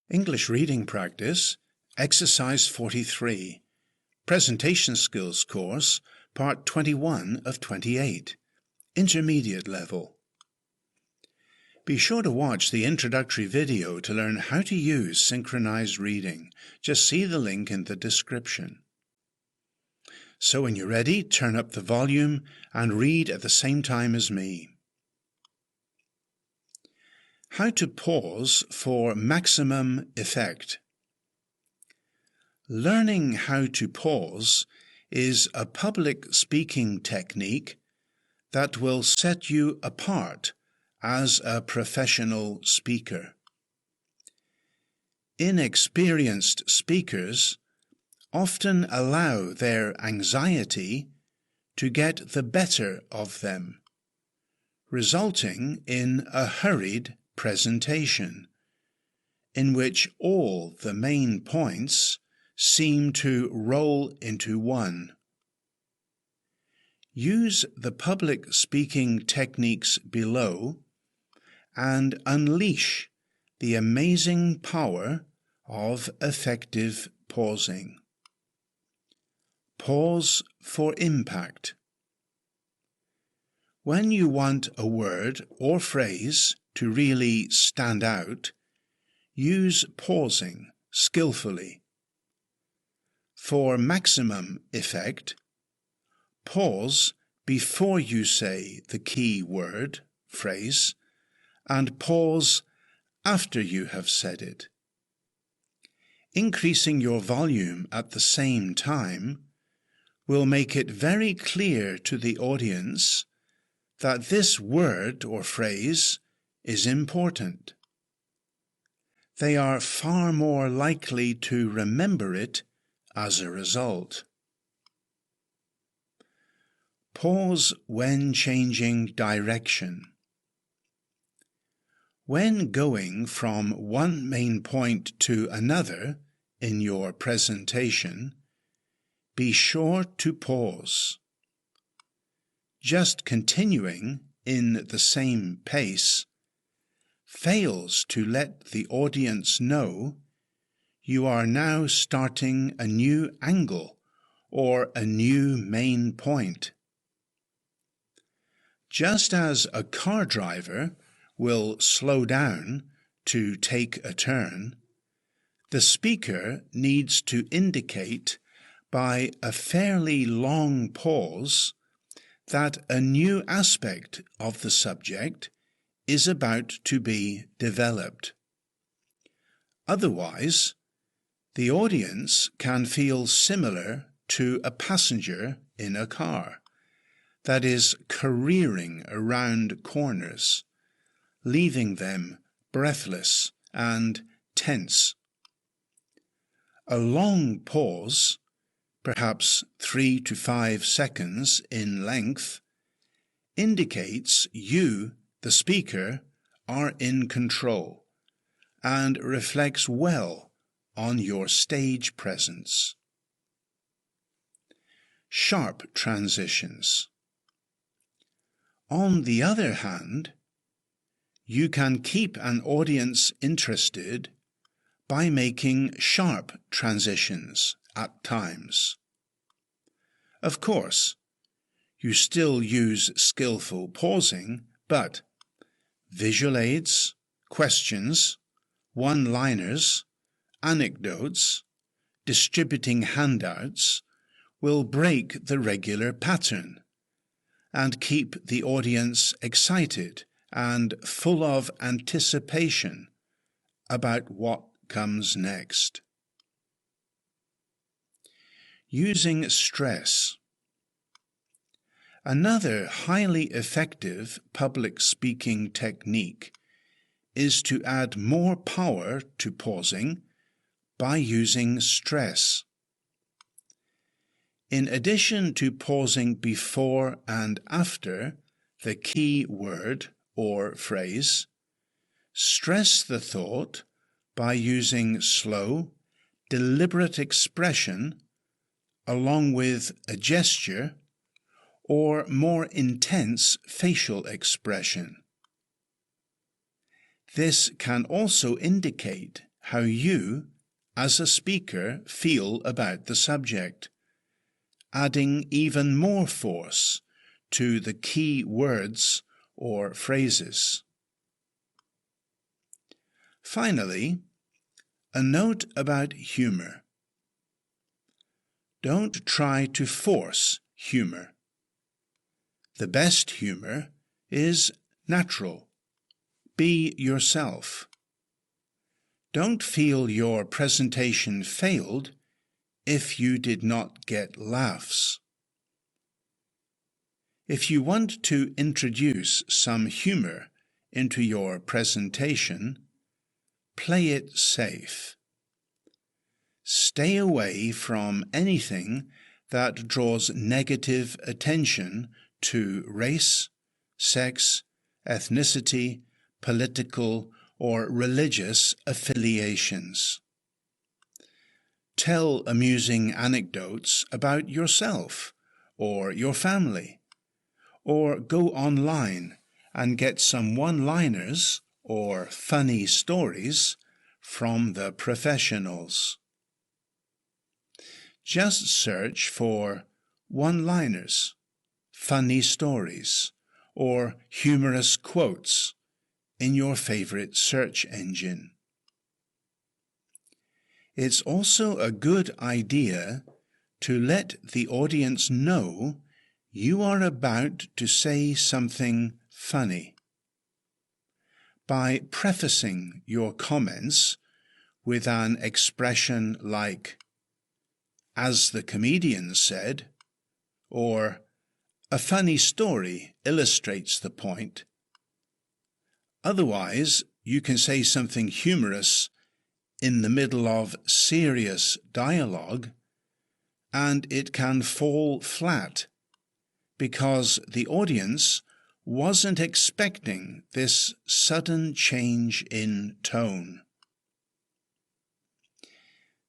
English Reading Practice, Exercise 43, Presentation Skills Course, Part 21 of 28, Intermediate Level. Be sure to watch the introductory video to learn how to use synchronized reading. Just see the link in the description. So when you're ready, turn up the volume and read at the same time as me. How to pause for maximum effect. Learning how to pause is a public speaking technique that will set you apart as a professional speaker. Inexperienced speakers often allow their anxiety to get the better of them, resulting in a hurried presentation, in which all the main points seem to roll into one. Use the public speaking techniques below and unleash the amazing power of effective pausing. Pause for impact. When you want a word or phrase to really stand out, use pausing skillfully. For maximum effect, pause before you say the key word, phrase, and pause after you have said it. Increasing your volume at the same time will make it very clear to the audience that this word or phrase is important. They are far more likely to remember it as a result. Pause when changing direction. When going from one main point to another in your presentation, be sure to pause. Just continuing in the same pace fails to let the audience know you are now starting a new angle or a new main point. Just as a car driver will slow down to take a turn, the speaker needs to indicate by a fairly long pause that a new aspect of the subject is about to be developed. Otherwise, the audience can feel similar to a passenger in a car that is careering around corners, leaving them breathless and tense. A long pause, perhaps 3 to 5 seconds in length, indicates you, the speaker, are in control and reflects well on your stage presence. Sharp transitions. On the other hand, you can keep an audience interested by making sharp transitions at times. Of course, you still use skillful pausing, but visual aids, questions, one-liners, anecdotes, distributing handouts will break the regular pattern and keep the audience excited and full of anticipation about what comes next. Using stress. Another highly effective public speaking technique is to add more power to pausing by using stress. In addition to pausing before and after the key word or phrase, stress the thought by using slow, deliberate expression along with a gesture or more intense facial expression. This can also indicate how you, as a speaker, feel about the subject, adding even more force to the key words or phrases. Finally, a note about humor. Don't try to force humor. The best humor is natural. Be yourself. Don't feel your presentation failed if you did not get laughs. If you want to introduce some humor into your presentation, play it safe. Stay away from anything that draws negative attention to race, sex, ethnicity, political, or religious affiliations. Tell amusing anecdotes about yourself or your family, or go online and get some one-liners or funny stories from the professionals. Just search for one-liners, funny stories, or humorous quotes in your favorite search engine. It's also a good idea to let the audience know you are about to say something funny. By prefacing your comments with an expression like, "As the comedian said," or "A funny story illustrates the point." Otherwise, you can say something humorous in the middle of serious dialogue, and it can fall flat because the audience wasn't expecting this sudden change in tone.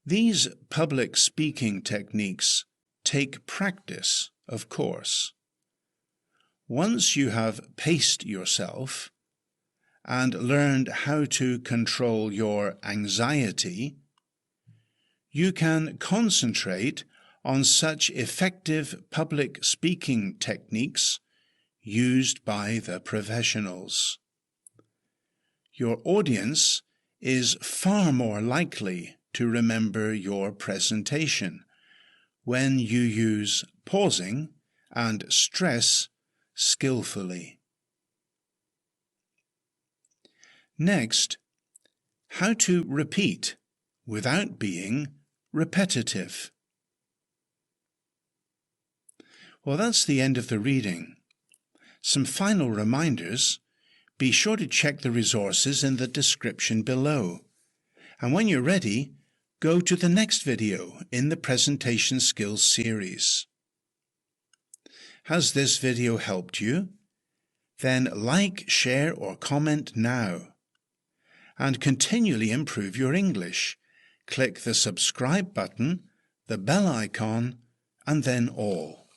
These public speaking techniques take practice, of course. Once you have paced yourself and learned how to control your anxiety, you can concentrate on such effective public speaking techniques used by the professionals. Your audience is far more likely to remember your presentation when you use pausing and stress skillfully. Next, how to repeat without being repetitive. Well, that's the end of the reading. Some final reminders. Be sure to check the resources in the description below. And when you're ready, go to the next video in the Presentation Skills series. Has this video helped you? Then like, share, or comment now. And continually improve your English. Click the subscribe button, the bell icon, and then all.